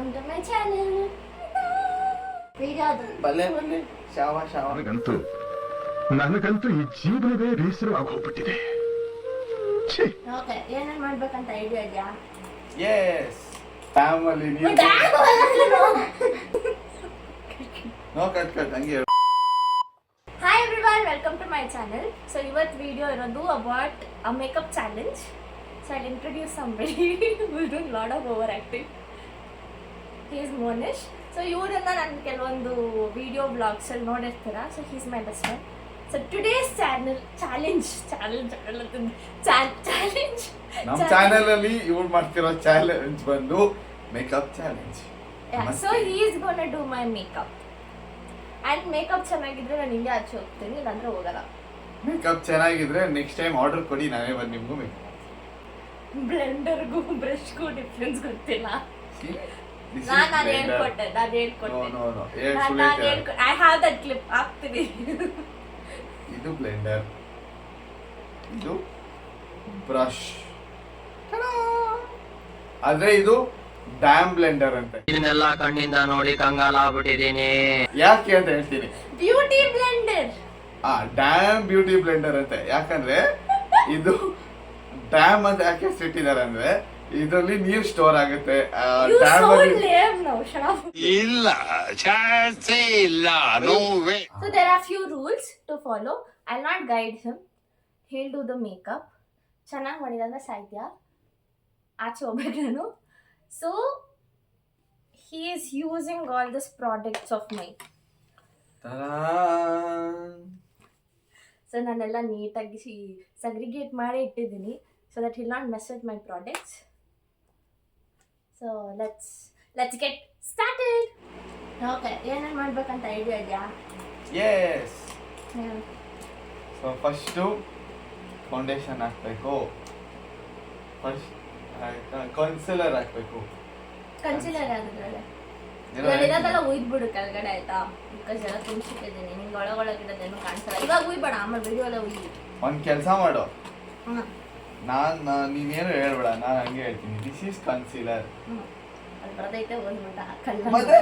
welcome to my channel. ಬಲ್ಲೆ ಶಾವ ನನಗಂತೂ ಈ ಜೀವನವೇ ಬೇಸರವಾಗಿ ಹೋಗ್ಬಿಟ್ಟಿದೆ. ಓಕೆ, ಏನೇನ್ ಮಾಡ್ಬೇಕಂತ ಐಡಿಯಾ ಇದೆಯಾ? ಎಸ್ ಫ್ಯಾಮಿಲಿ ನೋ ಕಟ್ ಹಂಗೆ. Hi everyone, welcome to my channel. So ಇವತ್ತು ವಿಡಿಯೋ ಇರೋದು about a makeup challenge. So I introduce somebody who will do lot of overacting. He is Monish. So ಇವರನ್ನ ನಾನು ಕೆಲವೊಂದು video ಬ್ಲಾಗ್ಸಲ್ಲಿ ನೋಡಿರ್ತೀರ. So he's my best friend. So today's challenge ನಮ್ಮ channel ಅಲ್ಲಿ ಇವ್ರು ಮಾಡ್ತಿರೋ ಚಾಲೆಂಜ್ ಬಂದು makeup challenge. So he is gonna do my makeup and makeup ಚೆನ್ನಾಗಿದ್ರೆ ನಾನು ಹಿಂಗೆ ಆಚೆ ಹೋಗ್ತೀನಿ, ಇಲ್ಲಾಂದ್ರೆ ಹೋಗಲ್ಲ. ಮೇಕಪ್ ಚೆನ್ನಾಗಿದ್ರೆ ನೆಕ್ಸ್ಟ್ ಟೈಮ್ ಆರ್ಡರ್ ಕೊಡಿ, ನಾನೇ ಬಂದು ನಿಮ್ಗೂ ಮೇಕಪ್. ಬ್ಲೆಂಡರ್ಗೂ ಬ್ರಷ್ಗೂ ಡಿಫ್ರೆನ್ಸ್ ಗೊತ್ತಿಲ್ಲ. ನಾನು ಹೇಳ್ಕೊಟ್ಟೆ. ಐ ಹ್ಯಾವ್ ದಟ್ ಕ್ಲಿಪ್, ಹಾಕ್ತೀನಿ. ಇದು ಬ್ಲೆಂಡರ್, ಇದು ಬ್ರಷ್, ಆದ್ರೆ ಇದು ಡ್ಯಾಮ್ ಬ್ಲೆಂಡರ್ ಅಂತ. ಇದನ್ನೆಲ್ಲ ಕಣ್ಣಿಂದ ನೋಡಿ ಕಂಗಾಲಾಗ್ಬಿಟ್ಟಿದೀನಿ. ಯಾಕೆ ಅಂತ ಹೇಳ್ತೀನಿ. Beauty Blender, dam beauty Blender ಅಂತ. ಯಾಕಂದ್ರೆ ಇದು ಡ್ಯಾಮ್ ಅಂತ ಯಾಕೆ ಇಟ್ಟಿದ್ದಾರೆ ಅಂದ್ರೆ ಇದರಲ್ಲಿ ನೀರ್ ಸ್ಟೋರ್ ಆಗುತ್ತೆ. ಇಲ್ಲ ಚಾನ್ಸೇ ಇಲ್ಲ, no way. So there are few rules to follow. I'll not guide him. He'll do the makeup. ಚೆನ್ನಾಗಿ ಮಾಡಿದಂದ್ರೆ ಸಾಹಿತ್ಯ ಆಚೆ ಹೋಗ್ಬೇಕು ನಾನು. So he is using all these products of mine. So ನಾನೆಲ್ಲ ನೀಟಾಗಿ segregate ಮಾಡಿ ಇಟ್ಟಿದ್ದೀನಿ so that he'll not mess with my products. So let's get started. Okay, ಏನೇನು ಮಾಡ್ಬೇಕಂತ ಐಡಿಯಾ ಇದೆಯಾ? Yes. ಸೊ ಫಸ್ಟು ಫೌಂಡೇಶನ್ ಹಾಕ್ಬೇಕು. ಫಸ್ಟ್ ಕನ್ಸಿಲರ್ ಹಾಕ್ಬೇಕು. Concealer ಆಗಿದ್ರಲ್ಲ ಇರೋದೆಲ್ಲ ಉಯ್ದ್ಬಿಡು ಕೆಳಗಡೆ, ಆಯ್ತಾ? ಬಿಕಾಸ್ ಎಲ್ಲ ತುಂಬಿಸಿಟ್ಟಿದ್ದೀನಿ. ನಿಂಗೆ ಒಳಗೊಳಗಿರೋದೇನು ಕಾಣಿಸಲ್ಲ. ಇವಾಗ ಉಯ್ಬೇಡ, ಆಮೇಲೆ ವಿಡಿಯೋಲ್ಲ ಉಯ್ಯಿ. ಒಂದು ಕೆಲಸ ಮಾಡು, ನೀನೇನು ಹೇಳ್ಬೇಡ, ನಾನು ಹಂಗೆ ಹೇಳ್ತೀನಿ. This is concealer. ಅದು ಬರ್ತೈತೆ ಓದ್ಬಿಟ್ಟ ಕಲ್ಲ. ಮತ್ತೆ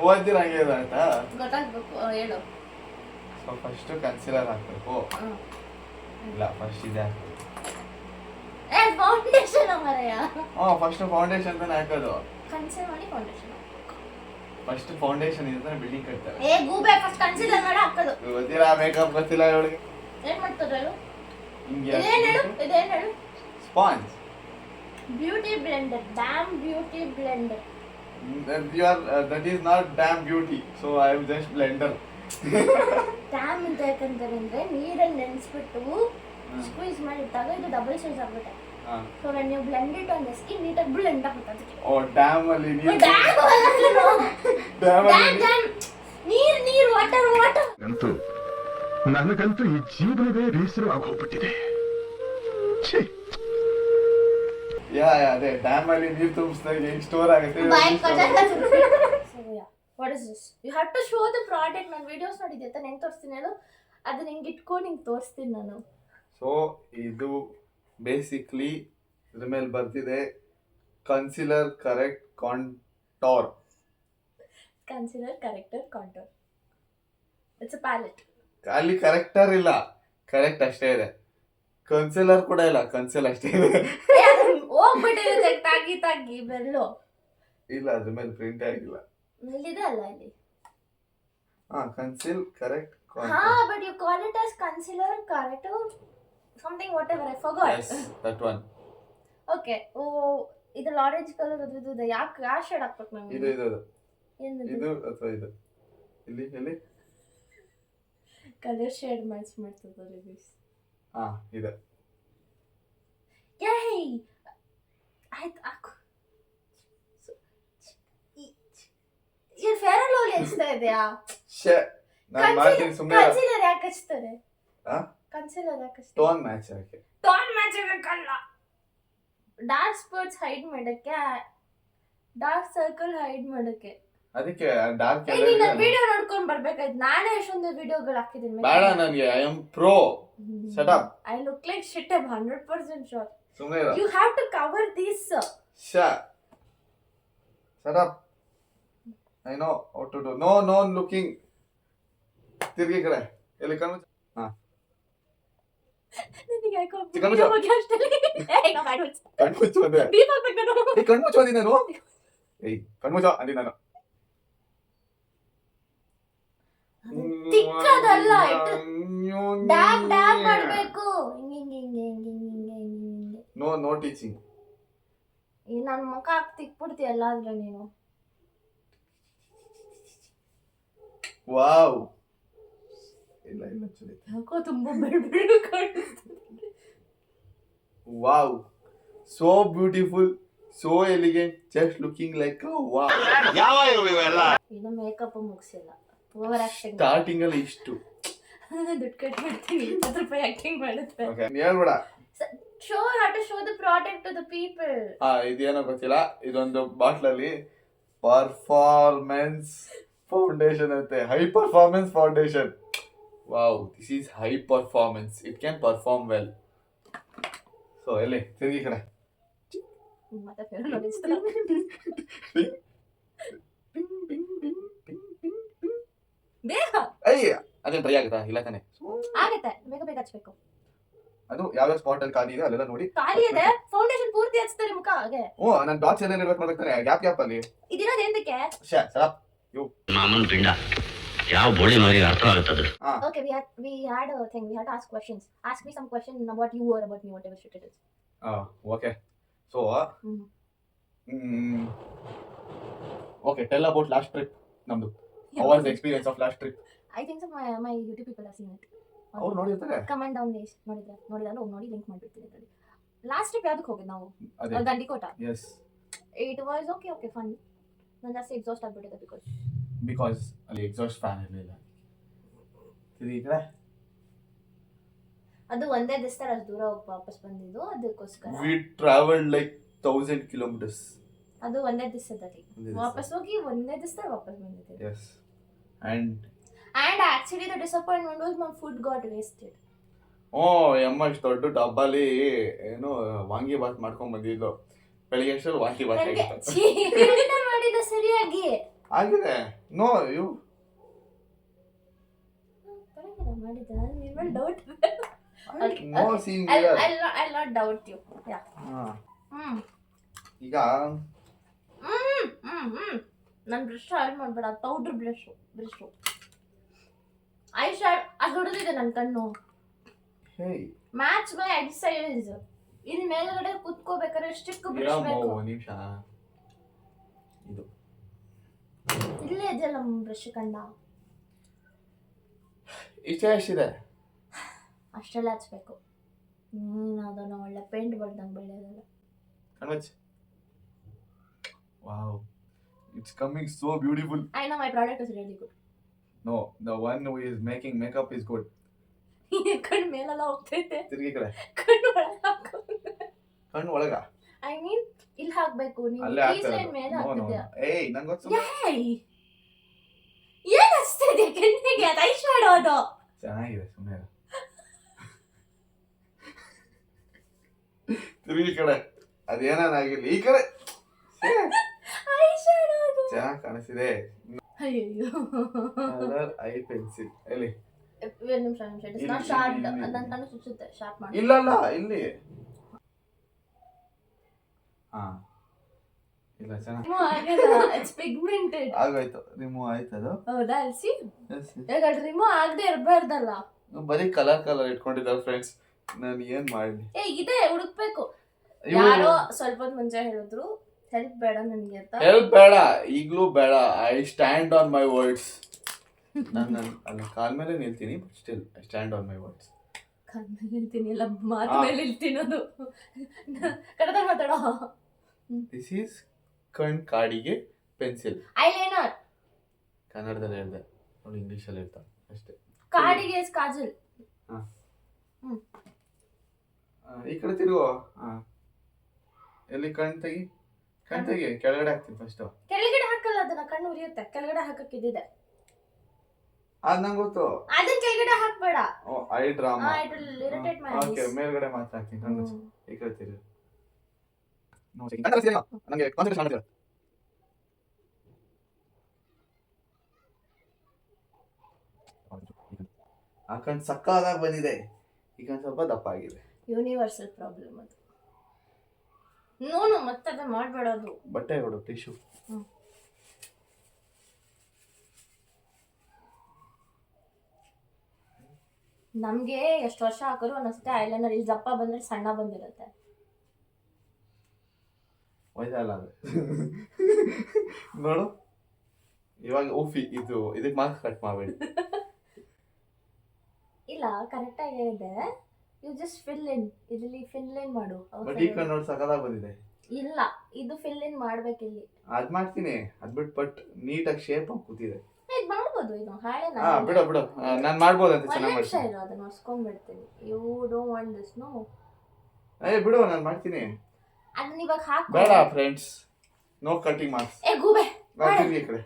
ಓದಿರ ಹಂಗೆ ಆಯ್ತಾ? ಗೊತ್ತಾಗ್ಬೇಕು, ಹೇಳು. ಸೊ ಫಸ್ಟ್ ಕನ್ಸಿಲರ್ ಹಾಕ್ಬೇಕು. ಇಲ್ಲ, ಫಸ್ಟ್ ಇದೆ ಹಾಕ್ಬೇಕು. ಫೌಂಡೇಶನ್ ಮರೆಯ. ಫಸ್ಟ್ ಫೌಂಡೇಶನ್ ತಾನೆ ಹಾಕೋದು. ಕನ್ಸಿಲರ್ ಮಾಡಿ ಫೌಂಡೇಶನ್. ಫಸ್ಟ್ ಫೌಂಡೇಶನ್ ಇಂದ ಬಿಲ್ಡಿಂಗ್ ಕಟ್ತಾರೆ. ಗೂಬೆ ಫಸ್ಟ್ ಕನ್ಸಿಲರ್ ಮಾಡಿ ಹಾಕೋದು. ಗೊತ್ತಿಲ್ಲ, ಮೇಕಪ್ ಗೊತ್ತಿಲ್ಲ ಇವಳಿಗೆ. ಏನ್ ಮಾಡ್ತಾರೆ ಹೇಳು? ಇದೇನು ಹೇಳು? Sponge. Beauty Blender, dam beauty Blender. That is not damn beauty, so I am just blender. Damp ಅಂತ ಯಾಕಂತಾರೆ ಅಂದ್ರೆ ನೀರಲ್ಲಿ ನೆನೆಸ್ಬಿಟ್ಟು ಸ್ಕ್ವೀಸ್ ಮಾಡಿಟ್ಟಾಗ ಇದು ಡಬಲ್ ಸೈಜ್ ಆಗ್ಬಿಟ್ಟೆ. So when you blend it on the skin, ನೀಟಾಗಿ ಬ್ಲೆಂಡ್ ಆಗುತ್ತೆ ಅದಕ್ಕೆ. ಡ್ಯಾಮ್ ಅಲ್ಲಿ ನೀರು. ನೀರು ವಾಟರ್. ನನಗಂತೂ ಈ ಜೀವನವೇ ಬೇಸರವಾಗಿ ಹೋಗ್ಬಿಟ್ಟಿದೆ. ಅದೇ ಡ್ಯಾಮ್ ಅಲ್ಲಿ ನೀರು ತುಂಬಿಸಿದಾಗ ಹೆಂಗ್ ಸ್ಟೋರ್ ಆಗುತ್ತೆ. What is this? You have to show the product. ನಾನು ವಿಡಿಯೋಸ್ ನೋಡಿದ್ದೆ ತಾನೆ, ಹೆಂಗ್ ತೋರಿಸ್ತೀನಿ ಹೇಳು? ಅದನ್ನ ಹಿಂಗೆ ಇಟ್ಕೊಂಡು ಹಿಂಗೆ ತೋರಿಸ್ತೀನಿ ನಾನು. ಸೊ ಇದು ಬೇಸಿಕ್ಲಿ ಇದ್ರ ಮೇಲೆ ಬರ್ತಿದೆ concealer correct contour. Concealer corrector contour. It's a palette. ಅಲ್ಲಿ ಕರೆಕ್ಟರ್ ಇಲ್ಲ, ಕರೆಕ್ಟ್ ಅಷ್ಟೇ ಇದೆ. ಕನ್ಸಿಲರ್ ಕೂಡ ಇಲ್ಲ, ಕನ್ಸಿಲ್ ಅಷ್ಟೇ ಇದೆ. ಹೋಗ್ಬಿಟ್ಟಿದೆ ತಾಗಿ ಬೆಲ್ಲು. ಇಲ್ಲ, ಅದ್ರ ಮೇಲೆ ಪ್ರಿಂಟ್ ಆಗಿಲ್ಲ. ಇಲ್ಲಿದೆ ಅಲ್ಲ ಇಲ್ಲಿ. Conceal correct but you call it as concealer corrector something whatever, I forgot. Yes, that one. Okay. ಇದು ಆರೆಂಜ್ ಕಲರ್ ಅದು ಯಾಕೆ ಯಾವ ಶೇಡ್ ಹಾಕ್ಬೇಕು ನಾವು? ಇದು ಏನು ಅಥವಾ ಇದು ಇಲ್ಲಿ ಕಲರ್ ಶೇಡ್ ಮ್ಯಾಚ್ ಮಾಡ್ತಿದ್ದಾರೆ ರಿವ್ಯೂಸ್. ಇದೆ. ಯೇ ಆಯ್ತು ಹಾಕು. ಈ ಫೇರ್ ಅಂಡ್ ಲವ್ಲಿ ಹಚ್ತಾ ಇದೆಯಾ? ನಾನು ಮಾಡ್ತೀನಿ ಸುಮ್ಮನೆ. ಕನ್ಸಿಲರ್ ಯಾಕೆ ಹಚ್ತಾರೆ? ಕನ್ಸಿಲರ್ ಯಾಕೆ ಹಚ್ತಾರೆ? ಟೋನ್ ಮ್ಯಾಚ್ ಆಗಿ. ಟೋನ್ ಮ್ಯಾಚ್ ಆಗಬೇಕಲ್ಲ. ಡಾರ್ಕ್ ಸ್ಪಾಟ್ಸ್ ಹೈಡ್ ಮಾಡಕ್ಕೆ, ಡಾರ್ಕ್ ಸರ್ಕಲ್ ಹೈಡ್ ಮಾಡಕ್ಕೆ. ಅದಕ್ಕೆ ಡಾರ್ಕ್ ನೀನು ವಿಡಿಯೋ ನೋಡ್ಕೊಂಡು ಬರ್ಬೇಕಾಯ್ತು. ನಾನೇ ಎಷ್ಟೊಂದು ವಿಡಿಯೋಗಳು ಹಾಕಿದ್ದೀನಿ. ಬೇಡ ನನಗೆ, I am pro. Shut up. I look like shit. I am 100% sure. ಸುಮ್ಮನೆ ಇರು. You have to cover this. Shut up. I know how to do. No no looking. ತಿರ್ಗಿ ಈ ಕಡೆ. ಎಲ್ಲಿ ಕಣ್ಣು ಮುಚ್ಚು. ಹಾ ನನಗೆ ಯಾಕೋ ಚಿಕನ್ video ಬಗ್ಗೆ ಅಷ್ಟೆಲ್ಲ ಏಯ್, ನಾವು ಆಡ್ಬಿಡ್ಸ್. ಕಣ್ಣು ಮುಚ್ಚು ಅಂದೆ. Beep ಹಾಕ್ಬೇಕು ನಾನು. ಏಯ್ ಕಣ್ಣು ಮುಚ್ಚು ಅಂದಿ ನಾನು. ಏಯ್ ಕಣ್ಣು ಮುಚ್ಚು ಅಂದಿ ನಾನು. ತಿಕ್ಕದಲ್ಲ, ಡ್ಯಾಬ್ ಡ್ಯಾಬ್ ಮಾಡ್ಬೇಕು. ಹಿಂಗೆ. No no teaching. ಈ ನನ್ನ ಮುಖ ಹಾಕಿ ತಿಕ್ಬಿಡ್ತೀಯ ಎಲ್ಲಾದ್ರೆ ನೀನು. ವಾವ್. ಇಲ್ಲ ಇಲ್ಲ ಚಳಿ. ಯಾಕೋ ತುಂಬಾ ಬೆಳ್ಳು ಕಾಣಿಸ್ತಿದೆ. Wow. So beautiful, so elegant, just looking like wow. ಯಾವ ಇವೆಲ್ಲ ಇನ್ನು ಮೇಕಪ್ ಮುಗಿಸಿಲ್ಲ. Over acting. ಸ್ಟಾರ್ಟಿಂಗ್ ಅಲ್ಲಿ ಇಷ್ಟು. ದುಡ್ಡು ಕಟ್ ಮಾಡ್ತೀನಿ. 20 ರೂಪಾಯಿ ಆಕ್ಟಿಂಗ್ ಮಾಡುತ್ತೆ. ಓಕೆ ಹೇಳ್ಬೇಡ. Show how to show the product to the people. ಇದೇನೋ ಗೊತ್ತಿಲ್ಲ. ಇದೊಂದು ಬಾಟ್ಲಲ್ಲಿ ಪರ್ಫಾರ್ಮೆನ್ಸ್ ಫೌಂಡೇಶನ್ ಅಂತೆ. High performance foundation. Wow, this is high performance. It can perform well. So ಎಲ್ಲಿ ತಿರುಗಿ ಕಡೆ. ಮತ್ತೆ ಫೇರ್ ನೋಡಿಸ್ತಾರೆ. ಬೇಗ ಅಯ್ಯ ಅದೇನು ಟ್ರೈ ಆಗುತ್ತಾ? ಇಲ್ಲ ತಾನೆ. ಆಗುತ್ತೆ. ಬೇಗ ಬೇಗ ಹಚ್ಬೇಕು. ಅದು ಯಾವ್ಯಾವ ಸ್ಪಾಟ್ ಅಲ್ಲಿ ಖಾಲಿ ಇದೆ ಅಲ್ಲೆಲ್ಲ ನೋಡಿ. ಖಾಲಿ ಇದೆ. ಫೌಂಡೇಶನ್ ಪೂರ್ತಿ ಹಚ್ತಾರೆ ಮುಖ ಹಾಗೆ. ಓ ನಾನು ಡಾಟ್ಸ್ ಎಲ್ಲ ಇರ್ಬೇಕು ನೋಡ್ತಾನೆ. ಗ್ಯಾಪ್ ಅಲ್ಲಿ. ಇದಿರೋದು ಎಂದಕ್ಕೆ? ಮಾಮೂನ್ ಪಿಂಡ ಯಾವ ಬೋಳಿ ಮರಿಗೆ ಅರ್ಥವಾಗುತ್ತದೆ. Okay, we had a thing. We had to ask questions. Ask me some question about you or about me, whatever shit it is. Okay. So okay, tell about last trip ನಮ್ದು. How was the experience of last trip? I think so my YouTube people have seen it. ಅವ್ರು ನೋಡಿರ್ತಾರೆ. Comment down lace ನೋಡಿದ್ರೆ ನೋಡಿ link ಮಾಡ್ಬಿಡ್ತೀನಿ ಅದರಲ್ಲಿ. Last trip ಯಾವ್ದಕ್ಕೆ ಹೋಗಿದ್ದು ನಾವು? ಅದೇ ದಂಡಿಕೋಟ. S. It was okay fun. ನಾನು ಜಾಸ್ತಿ ಎಕ್ಸಾಸ್ಟ್ ಆಗ್ಬಿಟ್ಟಿದೆ ಬಿಕಾಸ್ ಅಲ್ಲಿ ಎಕ್ಸಾಸ್ಟ್ ಫ್ಯಾನ್ ಇರಲಿಲ್ಲ. ಈ ಕಡೆ ಅದು ಒಂದೇ ದಿವಸ ಅಷ್ಟು ದೂರ ಹೋಗಿ ವಾಪಸ್ ಬಂದಿದ್ದು ಅದಕ್ಕೋಸ್ಕರ. We travelled like 1000 kilometers. ಅದು ಒಂದೇ ದಿವಸದಲ್ಲಿ ವಾಪಸ್ ಹೋಗಿ ಒಂದೇ ದಿವಸದಲ್ಲಿ ವಾಪಸ್ ಬಂದಿದ್ದೆ. S. And actually the disappointment was my food got wasted. ಅಮ್ಮ ಇಷ್ಟು ದೊಡ್ಡ ಡಬ್ಬಲ್ಲಿ ಏನು ವಾಂಗಿ ಬಾತ್ ಮಾಡ್ಕೊಂಡ್ ಬಂದಿದ್ದು. ಬೆಳಿಗ್ಗೆ ಅಷ್ಟರಲ್ಲಿ ವಾಂಗಿ ಬಾತ್ ಮಾಡಿದ ಸರಿಯಾಗಿ ಆಗಿದೆ. ನೋ ಯು ಮಾಡಿದ ನಿಮ್ಮ doubt. No scene. I'll not doubt you. Yeah. ಈಗ ನನ್ನ ಬ್ರಷ್ ಆಡ್ ಮಾಡ್ಬೇಡ. ಪೌಡರ್ ಬ್ರಷ್ ಐ ಶಾಡ್ ಅದು ಹೊಡೆದಿದೆ ನನ್ನ ಕಣ್ಣು. Match by exercise. ಇಲ್ಲಿ ಮೇಲ್ಗಡೆ ಕುತ್ಕೋಬೇಕಾದ್ರೆ ಸ್ಟಿಕ್ ಬ್ರಷ್ ಬೇಕು. ನಿಮಿಷ ಇದು ಇಲ್ಲೇ ಇದೆಯಲ್ಲ ಬ್ರಷ್ ಕಂಡ. ಇಷ್ಟೇ ಎಷ್ಟಿದೆ? ಅಷ್ಟೆಲ್ಲ ಹಚ್ಬೇಕು. ಅದನ್ನ ಒಳ್ಳೆ ಪೇಂಟ್ ಬರ್ದಂಗೆ ಬೆಳೆಯೋದಲ್ಲ. ಕಣ್ಮಚ್. Wow, it's coming so beautiful. I know my product is really good. No, the one who is making makeup is good. ಕಣ್ಣು ಮೇಲೆಲ್ಲ ಹೋಗ್ತೈತೆ. ತಿರುಗಿ ಕಡೆ. ಕಣ್ಣು ಒಳಗೆ ಹಾಕು. ಕಣ್ಣು ಒಳಗ? ಐ ಮೀನ್ ಇಲ್ಲಿ ಹಾಕ್ಬೇಕು. ನೀನು ಈ ಸೈಡ್ ಮೇಲೆ ಹಾಕ್ತಿದ್ಯಾ? ಏಯ್ ನಂಗೆ ಗೊತ್ತು. ಏನು ಹಚ್ತಿದ್ಯಾ ಕಣ್ಣಿಗೆ? ಅದು ಐ ಶಾಡೋ ಅದು. ಚೆನ್ನಾಗಿದೆ ಸುಮ್ಮನೆ. ತಿರುಗಿ ಕಡೆ. ಅದೇನಾಗಿರ್ಲಿ ಈ ಕಡೆ. ಐ ಶಾಡೋ ಅದು ಚೆನ್ನಾಗಿ ಕಾಣಿಸ್ತಿದೆ. ಅಯ್ಯೋ. ಕಲರ್ ಐ ಪೆನ್ಸಿಲ್ ಎಲ್ಲಿ? ನಿಮಿಷ ಇಟ್ಸ್ ನಾಟ್ ಶಾರ್ಪ್. ಅದನ್ನ ಕಣ್ಣು ಸುಚ್ಚುತ್ತೆ. ಶಾರ್ಪ್ ಮಾಡಿ. ಇಲ್ಲ ಇಲ್ಲಿ. ಇಲ್ಲ ಚೆನ್ನಾಗಿ. It's pigmented. ಆಗೋಯ್ತು. ರಿಮೂವ್ ಆಯ್ತು ಅದು. ಹೌದಾ? ಅಲ್ಸಿ ಈಗ ರಿಮೂವ್ ಆಗದೆ ಇರಬಾರ್ದಲ್ಲ. ಬರೀ ಕಲರ್ ಇಟ್ಕೊಂಡಿದ್ದಾರೆ ಫ್ರೆಂಡ್ಸ್. ನಾನು ಏನ್ ಮಾಡಲಿ? ಇದೆ ಹುಡುಕ್ಬೇಕು. ಯಾರೋ ಸ್ವಲ್ಪ ಮುಂಚೆ ಹೇಳಿದ್ರು ಹೆಲ್ಪ್ ಬೇಡ ನನಗೆ ಅಂತ. ಹೆಲ್ಪ್ ಬೇಡ, ಈಗಲೂ ಬೇಡ. I stand on my words. ನಾನು ಅಲ್ಲಿ ಕಾಲ್ ಮೇಲೆ ನಿಲ್ತೀನಿ, but still I stand on my words. ಕಾಲ್ ಮೇಲೆ ನಿಲ್ತೀನಿ ಅಲ್ಲ, ಮಾತು ಮೇಲೆ ನಿಲ್ತೀನಿ. ಅದು ಕನ್ನಡ ಮಾತಾಡೋ. ದಿಸ್ ಈಸ್ ಕಾಡಿಗೆ ಪೆನ್ಸಿಲ್. ಐಲೈನರ್ ಕನ್ನಡದಲ್ಲಿ ಹೇಳ್ದೆ, ಅವಳು ಇಂಗ್ಲೀಷಲ್ಲಿ ಹೇಳ್ತಾಳೆ ಅಷ್ಟೇ. ಕಾಡಿಗೆ ಕಾಜಲ್. ಈ ಕಡೆ ತಿರುಗೋ. ಎಲ್ಲಿ ಕಣ್ ತೆಗಿ. ಕೆಳಗಡೆ ಹಾಕ್ತೀನಿ ಫಸ್ಟ್. ಕೆಳಗಡೆ ಹಾಕಲ್ಲ, ಅದನ್ನ ಕಣ್ಣು ಉರಿಯುತ್ತೆ. ಕೆಳಗಡೆ ಹಾಕಕ್ಕಿದೆ. ಅದ್ ನಂಗೆ ಗೊತ್ತು. ಅದನ್ನ ಕೆಳಗಡೆ ಹಾಕ್ಬೇಡ. I drama. It will irritate my eyes. Okay, ಮೇಲ್ಗಡೆ ಮಾತ್ರ ಹಾಕ್ತೀನಿ. ಕಣ್ಣು ಈ ಕಡೆ ತಿರುಗು. ನನಗೆ ಕಾನ್ಸಂಟ್ರೇಷನ್ ಮಾಡ್ತೀರಾ. ಹಾಕೊಂಡು ಸಕ್ಕದಾಗಿ ಬಂದಿದೆ. ಈಗ ಒಂದ್ ಸ್ವಲ್ಪ ದಪ್ಪ ಆಗಿದೆ. ಯೂನಿವರ್ಸಲ್ ಪ್ರಾಬ್ಲಮ್ ಅದು. ನೋನು ಮತ್ತೆ ಅದ ಮಾಡಬೇಡೋದು. ಬಟ್ಟೆ ಕೊಡು ಟಿಶ್ಯೂ. ನಮ್ಗೆ ಎಷ್ಟು ವರ್ಷ ಹಾಕೋರು ಅನ್ನಿಸುತ್ತೆ ಐಲೈನರ್ ಇಲ್ಲಿ ದಪ್ಪ ಬಂದ್ರೆ ಸಣ್ಣ ಬಂದಿರುತ್ತೆ. ವಯಸ್ಸಲ್ಲ ಅದು. ನೋಡು ಇವಾಗ ಓಫಿ ಇದಕ್ಕೆ ಮಾರ್ಕ್ಸ್ ಕಟ್ ಮಾಡಬೇಡಿ. ಇಲ್ಲ ಕರೆಕ್ಟ್ ಆಗಿ ಇದೆ. You just fill in. ಇದರಲ್ಲಿ ಫಿಲ್ ಇನ್ ಮಾಡು. ಬಟ್ ಈ ಕಡೆ ನೋಡಿ ಸಕದಾಗಿ ಬಂದಿದೆ. ಇಲ್ಲ ಇದು ಫಿಲ್ ಇನ್ ಮಾಡ್ಬೇಕಿಲ್ಲಿ. ಅದ್ ಮಾಡ್ತೀನಿ. ಅದ್ ಬಿಟ್ಟು ಬಟ್ ನೀಟಾಗಿ ಶೇಪ್ ಆಗಿ ಕೂತಿದೆ. ಇದು ಮಾಡ್ಬೋದು. ಇದು ಹಾಳೆ ಬಿಡು ನಾನು ಮಾಡ್ಬೋದು ಅಂತ ಚೆನ್ನಾಗಿ ಮಾಡ್ತೀನಿ. ಇರೋ ಅದನ್ನ ಹೊಸ್ಕೊಂಡ್ಬಿಡ್ತೀನಿ. You don't want this no. ಬಿಡು ನಾನು ಮಾಡ್ತೀನಿ. ಅದನ್ನ ಇವಾಗ ಹಾಕು. ಬೇಡ ಫ್ರೆಂಡ್ಸ್, ನೋ ಕಟಿಂಗ್ ಮಾರ್ಕ್ಸ್. ಗೂಬೆ ಬರ್ತೀನಿ ಈ ಕಡೆ.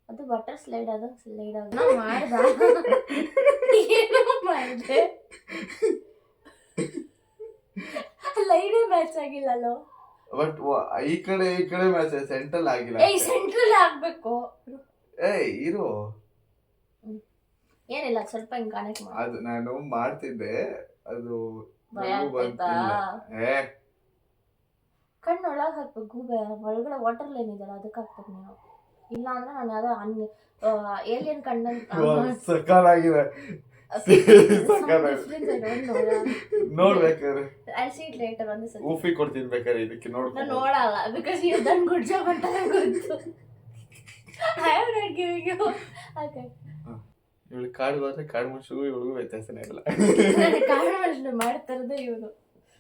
ಅದು ಬಟರ್ ಸ್ಲೈಡ್ ಆದ ಸ್ಲೈಡ್ ಆಗ ನಾ ಮಾಡ್ದ ಏನು ಮಾಡಿದೆ. ಲೈಡೇ ಮ್ಯಾಚ್ ಆಗಿಲ್ಲಲ್ಲೋ. ಬಟ್ ಈ ಕಡೆ ಮ್ಯಾಚ್ ಸೆಂಟ್ರಲ್ ಆಗಿಲ್ಲ. ಸೆಂಟ್ರಲ್ ಆಗ್ಬೇಕು. ಇರು. ಏನಿಲ್ಲ ಸ್ವಲ್ಪ ಹಿಂಗ್ ಕನೆಕ್ಟ್ ಮಾಡಿ. ಅದು ನಾನು ಮಾಡ್ತಿದ್ದೆ. ಅದು ಭಯ ಆಗ್ತೈತಾ? ಕಣ್ಣೊಳಗೆ ಹಾಕ್ಬೇಕು. ಗೂಬೆ ಒಳಗಡೆ ವಾಟರ್ ಲೈನ್ ಇದೆಯಲ್ಲ ಅದಕ್ಕೆ ಹಾಕ್ಬೇಕು ನೀನು. ಇಲ್ಲ ಅಂದ್ರೆ ನಾನು ಯಾವ್ದೋ ಏಲಿಯನ್ ಕಣ್ಣಲ್ಲಿ ಸಕಾಲಾಗಿದೆ. ನೋಡ್ಬೇಕಾದ್ರೆ ಊಫಿ ಕೊಡ್ತೀನಿ ಬೇಕಾದ್ರೆ ಇದಕ್ಕೆ ನೋಡಲ್ಲ. Because you done good job ಅಂತ ಗೊತ್ತು. I am not giving you. Okay ಇವಳು ಕಾಡು ಹೋದ್ರೆ ಕಾಡು ಮನುಷ್ಯಗೂ ಇವಳಿಗೂ ವ್ಯತ್ಯಾಸನೇ ಇಲ್ಲ. ಕಾಡು ಮನುಷ್ಯನು ಮಾಡ್ತಾರದು ಇವನು.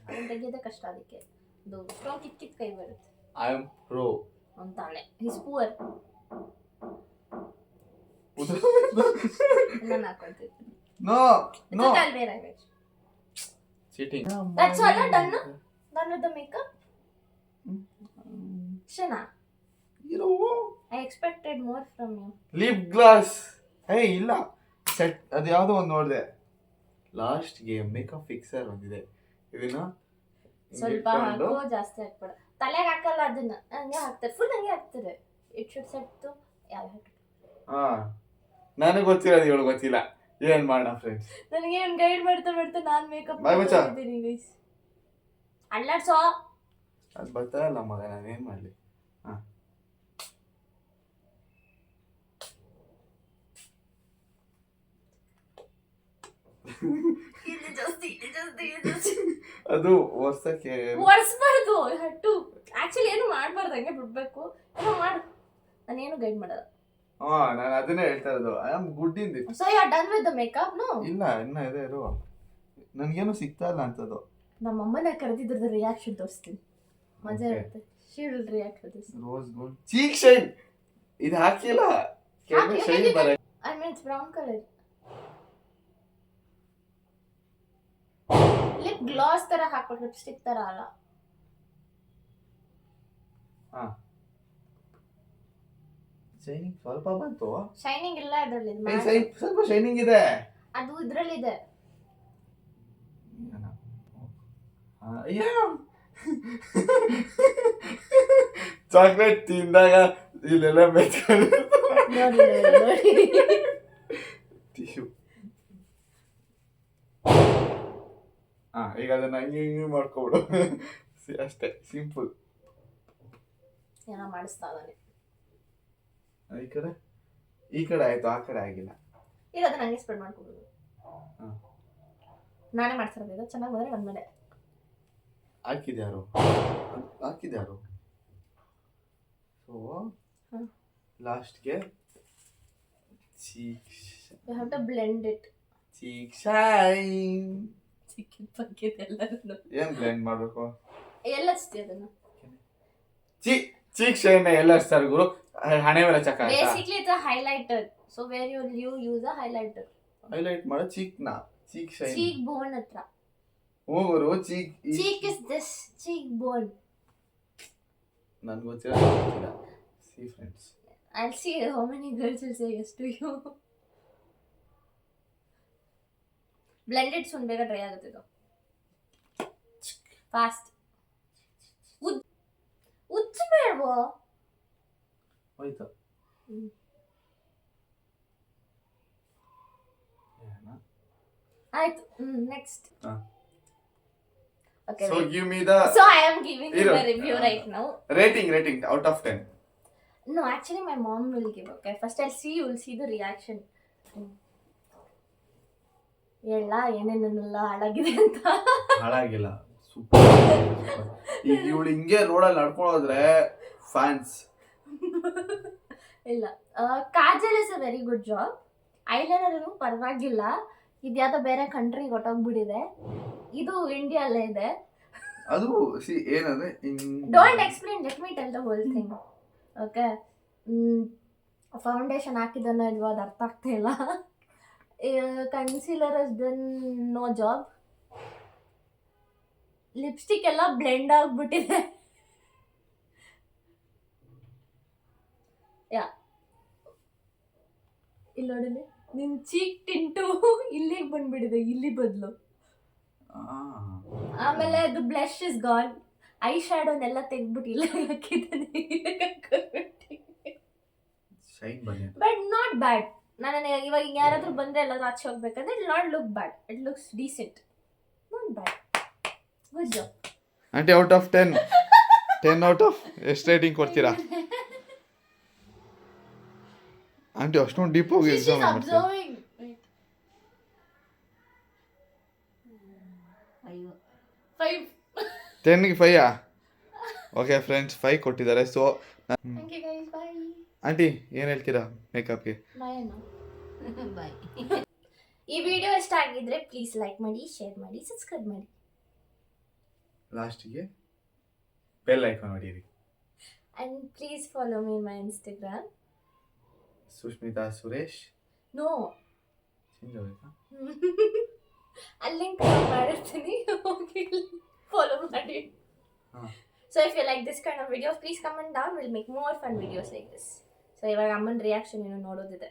ಅದನ್ನ ತೆಗೆಯೋದೇ ಕಷ್ಟ. ಅದಕ್ಕೆ ಅದು ಸ್ಟ್ರಾಂಗ್ ಕಿತ್ ಕೈ ಬರುತ್ತೆ. ಐ ಆಮ್ ಪ್ರೋ ಅಂತಾಳೆ. His poor. ನಾನು ಹಾಕೊಳ್ತೀನಿ. ನೋ ಬೇರೆ cheating. That's all done. Done with the makeup. Shana, I expected more from you. Lip glass. ಇಲ್ಲ ಸೆಟ್ ಅದು ಯಾವುದೋ ಒಂದು ನೋಡಿದೆ ಲಾಸ್ಟ್ಗೆ. ಮೇಕಪ್ ಫಿಕ್ಸರ್ ಒಂದಿದೆ. ಇದನ್ನ ಸ್ವಲ್ಪ ಹಾಕೋ, ಜಾಸ್ತಿ ಹಾಕ್ಬೇಡ. ತಲೆಗೆ ಹಾಕಲ್ಲ ಅದನ್ನ. ಹಂಗೆ ಹಾಕ್ತಾರೆ. ಫುಲ್ ಹಂಗೆ ಹಾಕ್ತಾರೆ. ಇಟ್ ಶುಡ್ ಸೆಟ್ ಯಾವ ಹಾಕಿ. ನನಗೆ ಗೊತ್ತಿರೋದು ಇವಳು ಗೊತ್ತಿಲ್ಲ. ಏನ್ ಮಾಡೋಣ ಫ್ರೆಂಡ್ಸ್. ನನಗೆ ಒಂದು ಗೈಡ್ ಮಾಡ್ತಾ ನಾನು ಮೇಕಪ್ ಮಾಡ್ತಿದ್ದೀನಿ ಗೈಸ್. ಅಲ್ಲಾಡ್ಸೋ. ಅದು ಬರ್ತಾರಲ್ಲ ಮಗ, ನಾನು ಏನ್ ಮಾಡ್ಲಿ. ಅದು ವರ್ಷಕ್ಕೆ ಒರೆಸ್ಬಾರ್ದು. ಹಟ್ಟು ಆಕ್ಚುಲಿ ಏನು ಮಾಡ್ಬಾರ್ದು. ಹಂಗೆ ಬಿಡ್ಬೇಕು. ಏನೋ ಮಾಡು. ನಾನೇನು ಗೈಡ್ ಮಾಡಲ್ಲ. ನಾನು ಅದನ್ನೇ ಹೇಳ್ತಾ ಇರೋದು. I am good in this. So you are done with the makeup no? ಇಲ್ಲ ಇನ್ನ ಇದೆ ಇರು. ನನಗೇನು ಸಿಗ್ತಾ ಇಲ್ಲ ಅಂತದ್ದು. ನಮ್ಮ ಅಮ್ಮನ ಕರೆದಿದ್ರದ ರಿಯಾಕ್ಷನ್ ತೋರಿಸ್ತೀನಿ. ಮಜಾ ಇರುತ್ತೆ. She will react with this. Rose gold cheek shine ಇದು ಹಾಕಿಲ್ಲ. ಕೆಳಗೆ ಶೈನ್ ಬರ. I mean it's brown colour. Lip glass ತರ ಹಾಕ್ಬೇಕು. ಲಿಪ್ಸ್ಟಿಕ್ ತರ ಅಲ್ಲ. ಶೈನಿಂಗ್ ಸ್ವಲ್ಪ ಬಂತು. ಶೈನಿಂಗ್ ಇಲ್ಲ ಇದರಲ್ಲಿ. ಸ್ವಲ್ಪ ಶೈನಿಂಗ್ ಇದೆ. ಅದು ಇದರಲ್ಲಿ ಇದೆ. ಚಾಕ್ಲೇಟ್ ತಿಂದಾಗ ಇಲ್ಲೆಲ್ಲ ಟಿಶ್ಯೂ. ಈಗ ಅದನ್ನ ಹಂಗೆ ಮಾಡ್ಕೊಬಿಡು. ಅಷ್ಟೇ ಸಿಂಪಲ್. ಏನೋ ಮಾಡಿಸ್ತಾ ಇದ್ದಾನೆ. ಈ ಕಡೆ ಆಯ್ತು, ಆ ಕಡೆ ಆಗಿಲ್ಲ. ಈಗ ಅದನ್ನ ಹಂಗೆ ಸ್ಪ್ರೆಡ್ ಮಾಡ್ಕೊಬೋದು. ನಾನೇ ಮಾಡ್ತಿರೋದು. ಚೆನ್ನಾಗಿ ಬಂದ್ರೆ ನನ್ನ ಮೇಲೆ ಹಾಕಿದ್ಯಾರು. ಸೊ ಲಾಸ್ಟ್ಗೆ you have to blend it. Cheek shine. ಎಲ್ಲರೂ ಏನ್ ಬ್ಲೆಂಡ್ ಮಾಡ್ಬೇಕು. ಎಲ್ಲ ಹಚ್ತಿ ಅದನ್ನ. ಚೀಕ್ ಶೈನ್ ಎಲ್ಲ ಹಚ್ತಾರೆ ಗುರು. ಹಣೆ ಮೇಲೆ ಚಕ. Basically it's a highlighter. So where you use a highlighter. Highlight ಮಾಡೋ ಚೀಕ್ನ. Cheek shine. ಚೀಕ್ ಬೋನ್ ಹತ್ರ. ಗುರು cheek is this. Cheek bone. ನನ್ಗೆ ಗೊತ್ತಿಲ್ಲ. See friends. I'll see how many girls will say yes to you. Blended soon ಬೇಗ dry ಆಗುತ್ತೆ ಇದು. Fast. ಉಚ್ಚಬೇಡವೋ. ಹೋಯ್ತು. ಆಯ್ತು. Next. Okay. So wait. give me the So I am giving you the review right now. rating out of 10. No, actually my mom will give. Okay, first I'll see, you will see the reaction. ಎಲ್ಲ ಏನೇನೆಲ್ಲ ಹಾಳಾಗಿದೆ ಅಂತ. ಹಾಳಾಗಿಲ್ಲ, super. ಈಗ ಇವಳು ಹಿಂಗೆ ರೋಡಲ್ಲಿ ನಡ್ಕೊಂಡು ಹೋದ್ರೆ ಫ್ಯಾನ್ಸ್. ಇಲ್ಲ, Kajal is a very good job. Eyeliner ಪರವಾಗಿಲ್ಲ. ಇದ್ಯಾವುದೋ ಬೇರೆ ಕಂಟ್ರಿಗೆ ಹೊಟ್ಟೋಗ್ಬಿಟ್ಟಿದೆ. ಇದು ಇಂಡಿಯಲ್ಲೇ ಇದೆ. ಅದು ಏನಂದ್ರೆ don't explain, let me tell the whole thing. Okay, foundation ಹಾಕಿದನೋ ಇಲ್ವೋ ಅದು ಅರ್ಥ ಆಗ್ತಾ ಇಲ್ಲ. Concealer has done no job. Lipstick ಎಲ್ಲ ಬ್ಲೆಂಡ್ ಆಗ್ಬಿಟ್ಟಿದೆ. ಯಾ, ಇಲ್ಲಿ ನೋಡಿದ್ರೆ ನಿನ್ ಚೀಕ್ ಟಿಂಟು ಇಲ್ಲಿಗೆ ಬಂದ್ಬಿಟ್ಟಿದೆ, ಇಲ್ಲಿ ಬದಲು. ಆಮೇಲೆ ಅದು ಬ್ಲಶ್ ಇಸ್ ಗಾನ್. ಐ ಶ್ಯಾಡೋನೆಲ್ಲ ತೆಗ್ದ್ಬಿಟ್ಟು ಇಲ್ಲ ಹಾಕಿದ್ದಾನೆ. But not bad. ನಾನು ಇವಾಗ ಯಾರಾದ್ರೂ ಬಂದ್ರೆ ಎಲ್ಲಾದ್ರೂ ಆಚೆ ಹೋಗ್ಬೇಕಂದ್ರೆ it not look bad, it looks decent, not bad. Good job aunty. Out of 10 out of ಎಷ್ಟು ರೇಟಿಂಗ್ ಕೊಡ್ತೀರಾ ಆಂಟಿ? ಅಷ್ಟೊಂದು ಡೀಪ್ ಹೋಗಿ ಎಕ್ಸಾಮ್ ಮಾಡ್ತೀರಾ? 5. 10ಗೆ 5. ಓಕೆ ಫ್ರೆಂಡ್ಸ್, 5 ಕೊಟ್ಟಿದ್ದಾರೆ. So thank you guys, bye. Aunty ಏನು ಹೇಳ್ತೀರಾ ಮೇಕಪ್ಗೆ? ಬಾಯ್. ಈ ವಿಡಿಯೋ ಇಷ್ಟ ಆಗಿದ್ರೆ ಪ್ಲೀಸ್ ಲೈಕ್ ಮಾಡಿ, ಶೇರ್ ಮಾಡಿ, ಸಬ್ಸ್ಕ್ರೈಬ್ ಮಾಡಿ. ಲಾಸ್ಟಿಗೆ ಬೆಲ್ ಐಕಾನ್ ಹೊಡೀರಿ. And please follow me in my Instagram. Sushmita Suresh. No. Change ಆಗೋಯ್ತಾ? ಅಲ್ಲಿ ಲಿಂಕ್ ಮಾಡಿರ್ತೀನಿ, ಹೋಗಿ ಫಾಲೋ ಮಾಡಿ. So if you like this kind of videos, please comment down. We'll make more fun videos like this. So ಇವಾಗ ಅಮ್ಮನ reaction ಏನೋ ನೋಡೋದಿದೆ.